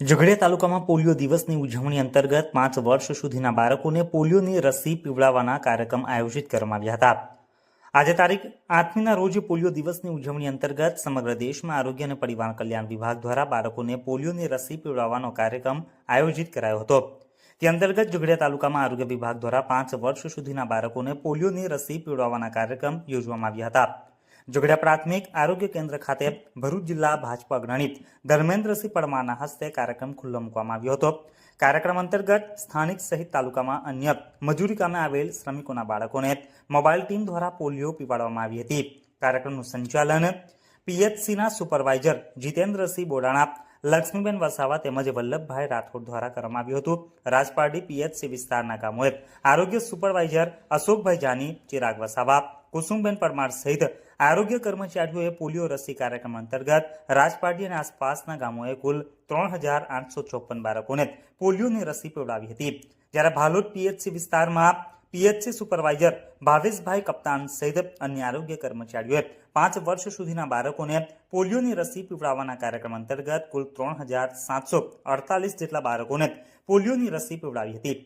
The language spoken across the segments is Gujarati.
ઝઘડિયા તાલુકામાં પોલિયો દિવસની ઉજવણી અંતર્ગત 5 વર્ષ સુધીના બાળકોને પોલિયોની રસી પીવડાવવાના કાર્યક્રમ આયોજિત કરવામાં આવ્યા હતા। આજે તારીખ 8મીના રોજ પોલિયો દિવસની ઉજવણી અંતર્ગત સમગ્ર દેશમાં આરોગ્ય અને પરિવાર કલ્યાણ વિભાગ દ્વારા બાળકોને પોલિયોની રસી પીવડાવવાનો કાર્યક્રમ આયોજિત કરાયો હતો। તે અંતર્ગત ઝઘડિયા તાલુકામાં આરોગ્ય વિભાગ દ્વારા 5 વર્ષ સુધીના બાળકોને પોલિયોની રસી પીવડાવવાના કાર્યક્રમ યોજવામાં આવ્યા હતા। ઝઘડિયા પ્રાથમિક આરોગ્ય કેન્દ્ર ખાતે ભરૂચ જિલ્લા ભાજપા અગ્રણી ધર્મેન્દ્રસિંહ પરમારના હસ્તે કાર્યક્રમ ખુલ્લો મૂકવામાં આવ્યો હતો। કાર્યક્રમ અંતર્ગત સ્થાનિક સહિત તાલુકામાં અન્ય મજૂરી કામે આવેલ શ્રમિકોના બાળકોને મોબાઈલ ટીમ દ્વારા પોલિયો પીવડાવવામાં આવી હતી। કાર્યક્રમનું સંચાલન પીએચસીના સુપરવાઇઝર જીતેન્દ્રસિંહ બોડાણા, લક્ષ્મીબેન વસાવા તેમજ વલ્લભભાઈ રાઠોડ દ્વારા કરવામાં આવ્યું હતું। રાજપારડી પીએચસી વિસ્તારના ગામોએ આરોગ્ય સુપરવાઇઝર અશોકભાઈ જાની, ચિરાગ વસાવા, કુસુમબેન પરમાર સહિત આરોગ્ય કર્મચારીઓએ પોલિયો રસી કાર્યક્રમ અંતર્ગત રાજપારડી અને આસપાસના ગામોએ કુલ 3854 બાળકોને પોલિયોની રસી પીવડાવી હતી। જ્યારે ભાલોદ પીએચસી વિસ્તારમાં પીએચસી સુપરવાઇઝર ભાવેશભાઈ કપ્તાન સહિત અન્ય આરોગ્ય કર્મચારીઓએ 5 વર્ષ સુધીના બાળકોને પોલિયોની રસી પીવડાવવાના કાર્યક્રમ અંતર્ગત કુલ 3748 જેટલા બાળકોને પોલિયોની રસી પીવડાવી હતી।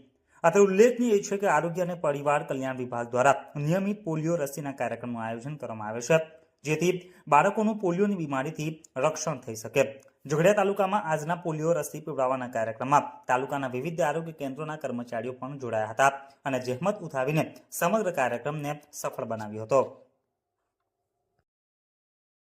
અત્રે ઉલ્લેખનીય છે કે આરોગ્ય અને પરિવાર કલ્યાણ વિભાગ દ્વારા નિયમિત પોલિયો રસીના કાર્યક્રમનું આયોજન કરવામાં આવે છે, જેથી બાળકોનું પોલિયોની બીમારીથી રક્ષણ થઈ શકે। ઝઘડિયા તાલુકામાં આજના પોલિયો રસી પીવડાવવાના કાર્યક્રમમાં તાલુકાના વિવિધ આરોગ્ય કેન્દ્રોના કર્મચારીઓ પણ જોડાયા હતા અને જહેમત ઉઠાવીને સમગ્ર કાર્યક્રમને સફળ બનાવ્યો હતો।